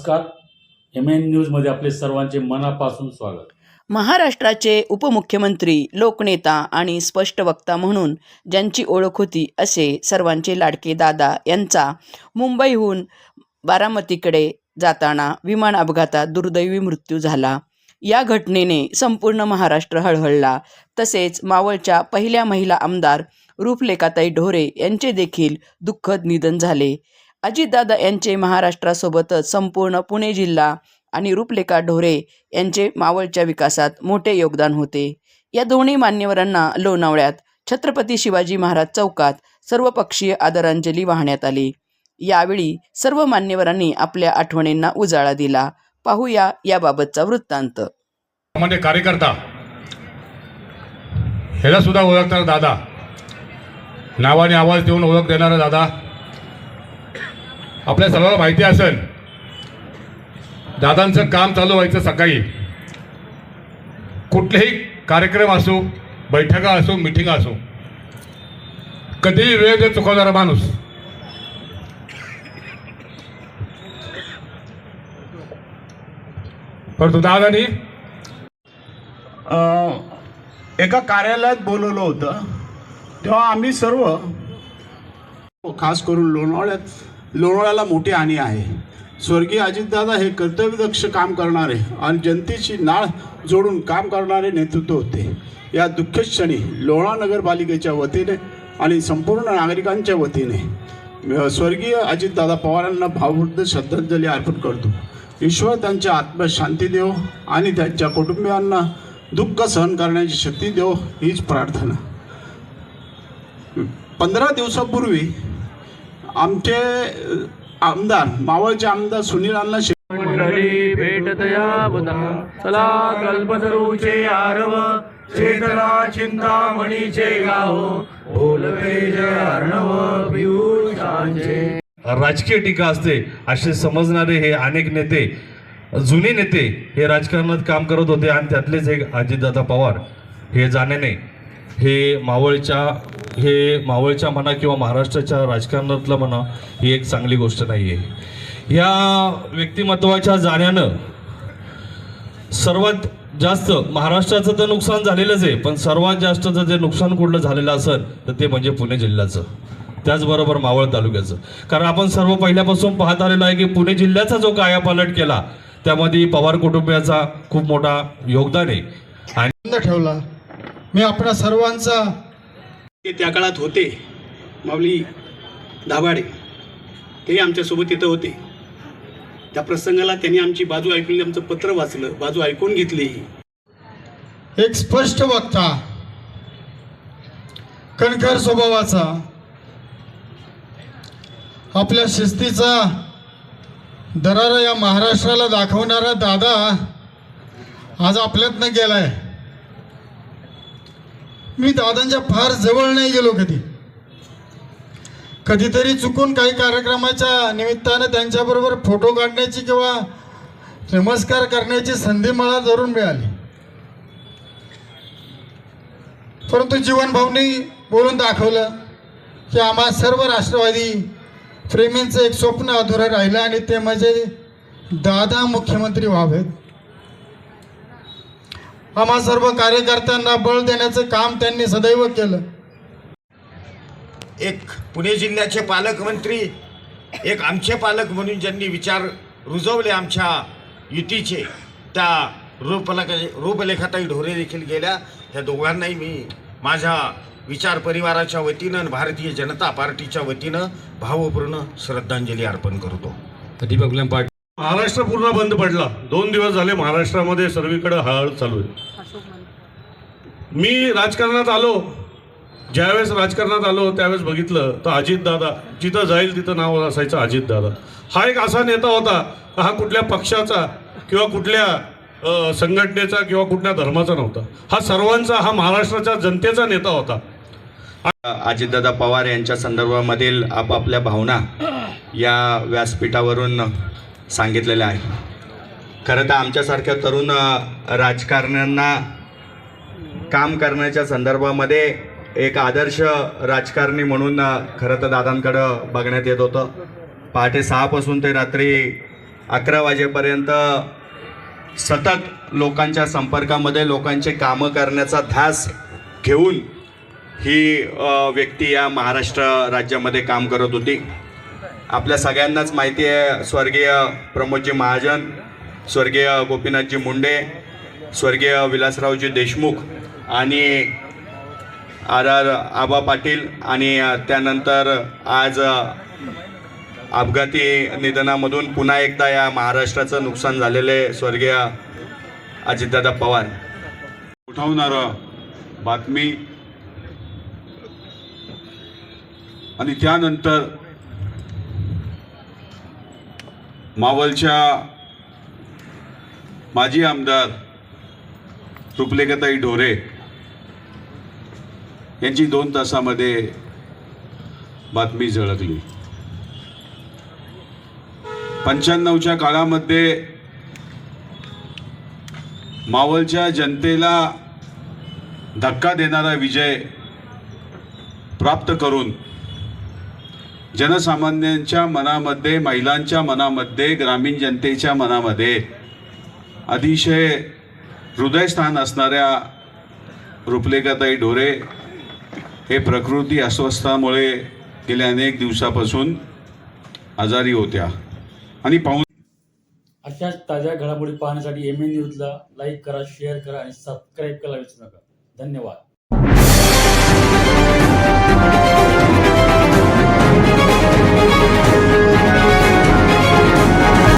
नमस्कार. MN न्यूजमध्ये आपले सर्वांचे मनापासून स्वागत. महाराष्ट्राचे उपमुख्यमंत्री, लोकनेता आणि स्पष्ट वक्ता म्हणून ज्यांची ओळख होती असे सर्वांचे लाडके दादा यांचा मुंबईहून बारामतीकडे जाताना विमान अपघातात दुर्दैवी मृत्यू झाला. या घटनेने संपूर्ण महाराष्ट्र हळहळला. तसेच मावळच्या पहिल्या महिला आमदार रूपलेखाताई ढोरे यांचे देखील दुःखद निधन झाले. अजितदादा यांचे महाराष्ट्रासोबतच संपूर्ण पुणे जिल्हा आणि रूपलेखा ढोरे यांचे मावळच्या विकासात मोठे योगदान होते. या दोन्ही मान्यवरांना लोणावळ्यात छत्रपती शिवाजी महाराज चौकात सर्वपक्षीय आदरांजली वाहण्यात आली. यावेळी सर्व मान्यवरांनी आपल्या आठवणींना उजाळा दिला. पाहूया याबाबतचा वृत्तांत. म्हणजे कार्यकर्ता ह्याला सुद्धा ओळखणारा दादा, नावाने आवाज देऊन ओळख देणारा दादा. आपल्या सर्वांना माहिती असेल, दादांचं काम चालू व्हायचं सकाळी. कुठलेही कार्यक्रम असो, बैठका असो, मिटिंग असो, कधीही वेळ देत चुकवणारा माणूस. परंतु दादानी एका कार्यालयात बोलवलं होतं, तेव्हा आम्ही सर्व, खास करून लोणावळ्याला मोठी हानी आहे. स्वर्गीय अजितदादा हे कर्तव्यदक्ष काम करणारे आणि जनतेची नाळ जोडून काम करणारे नेतृत्व होते. या दुःखद क्षणी लोणावळा नगरपालिकेच्या वतीने आणि संपूर्ण नागरिकांच्या वतीने स्वर्गीय अजितदादा पवारांना भावपूर्ण श्रद्धांजली अर्पण करतो. ईश्वर त्यांच्या आत्म्यास शांती देव आणि त्यांच्या कुटुंबियांना दुःख सहन करण्याची शक्ती देव, हीच प्रार्थना. 15 दिवसापूर्वी आमचे आमदार, मावळचे आमदार सुनील अण्णा मंडळी भेटतया पुन्हा चला कल्पतरूचे आरव चेतना चिंतामणीचे गाव बोलते जय अर्णव पियुषांचे. राजकीय टीका असते असे समजणारे हे अनेक नेते, जुने नेते हे राजकारणात काम करत होते आणि त्यातलेच एक अजितदादा पवार हे जाण्याने हे मावळच्या म्हणा किंवा महाराष्ट्राच्या राजकारणातलं म्हणा ही एक चांगली गोष्ट नाही आहे. या व्यक्तिमत्वाच्या जाण्यानं सर्वात जास्त महाराष्ट्राचं तर नुकसान झालेलंच आहे, पण सर्वात जास्त जे नुकसान कुठलं झालेलं असेल तर ते म्हणजे पुणे जिल्ह्याचं, त्याचबरोबर मावळ तालुक्याचं. कारण आपण सर्व पहिल्यापासून पाहत आलेलो आहे की पुणे जिल्ह्याचा जो कायापालट केला त्यामध्ये पवार कुटुंबियाचा खूप मोठा योगदान आहे. आणि ठेवला मी आपल्या सर्वांचा. त्या काळात होते माऊली दाभाडे, ते आमच्यासोबत तिथं होते. त्या प्रसंगाला त्यांनी आमची बाजू ऐकली, आमचं पत्र वाचलं, बाजू ऐकून घेतली. एक स्पष्ट वक्ता, कणखर स्वभावाचा, आपल्या शिस्तीचा दरारा या महाराष्ट्राला दाखवणारा दादा आज आपल्यातनं गेलाय. मी दादांच्या फार जवळ नाही गेलो कधीतरी चुकून काही कार्यक्रमाच्या निमित्तानं त्यांच्याबरोबर फोटो काढण्याची किंवा नमस्कार करण्याची संधी मला जरूर मिळाली. परंतु जीवनभावनी बोलून दाखवलं की आम्हा सर्व राष्ट्रवादी प्रेमींचं एक स्वप्न अधुरं राहिलं आणि ते म्हणजे दादा मुख्यमंत्री व्हावेत. आम्हा सर्व कार्यकर्त्यांना बळ देण्याचं काम त्यांनी सदैव केलं. एक पुणे जिल्ह्याचे पालकमंत्री, एक आमचे पालक म्हणून ज्यांनी विचार रुजवले आमच्या युतीचे, त्या रूपलेखाताई ढोरे देखील गेल्या. त्या दोघांनाही मी माझ्या विचार परिवाराच्या वतीनं आणि भारतीय जनता पार्टीच्या वतीनं भावपूर्ण श्रद्धांजली अर्पण करतो. महाराष्ट्र पूर्ण बंद पडला. 2 दिवस झाले महाराष्ट्रामध्ये सर्वीकडे हळहळ चालू आहे. मी राजकारणात आलो, ज्यावेळेस राजकारणात आलो त्यावेळेस बघितलं तर अजितदादा जिथं जाईल तिथं नाव असायचं अजितदादा. हा एक असा नेता होता, हा कुठल्या पक्षाचा किंवा कुठल्या संघटनेचा किंवा कुठल्या धर्माचा नव्हता. हा सर्वांचा, हा महाराष्ट्राच्या जनतेचा नेता होता. अजितदादा पवार यांच्या संदर्भामधील आपापल्या भावना या व्यासपीठावरून सांगितलेल्या आहेत. खरं तर आमच्यासारख्या तरुण राजकारण्यांना काम करण्याच्या संदर्भामध्ये एक आदर्श राजकारणी म्हणून खरं तर दादांकडं बघण्यात येत होतं. पहाटे 6 पासून ते रात्री 11 वाजेपर्यंत सतत लोकांच्या संपर्कामध्ये लोकांचे कामं करण्याचा ध्यास घेऊन ही व्यक्ती या महाराष्ट्र राज्यामध्ये काम करत होती. आपल्या सगळ्यांनाच माहिती आहे, स्वर्गीय प्रमोदजी महाजन, स्वर्गीय गोपीनाथजी मुंडे, स्वर्गीय विलासरावजी देशमुख आणि RR आबा पाटील आणि त्यानंतर आज अपघाती निधनामधून पुन्हा एकदा या महाराष्ट्राचं नुकसान झालेले स्वर्गीय अजितदादा पवार. उठवणारं बातमी आणि त्यानंतर मावळच्या माजी आमदार रुपलेखाताई ढोरे यांची 2 तासामध्ये बातमी झळकली. 95च्या काळामध्ये मावळच्या जनतेला धक्का देणारा विजय प्राप्त करून जनसामान्यांच्या मनामध्ये, महिलांच्या मनामध्ये, ग्रामीण जनतेच्या मनामध्ये अतिशय हृदयस्थान असणाऱ्या रुपलेखाताई ढोरे हे प्रकृती अस्वस्थामुळे गेल्या अनेक दिवसापासून आजारी होत्या आणि अशाच ताज्या घडामोडी पाहण्यासाठी MN न्यूजला लाईक करा, शेअर करा आणि सबस्क्राईब करायला विसरू नका. धन्यवाद.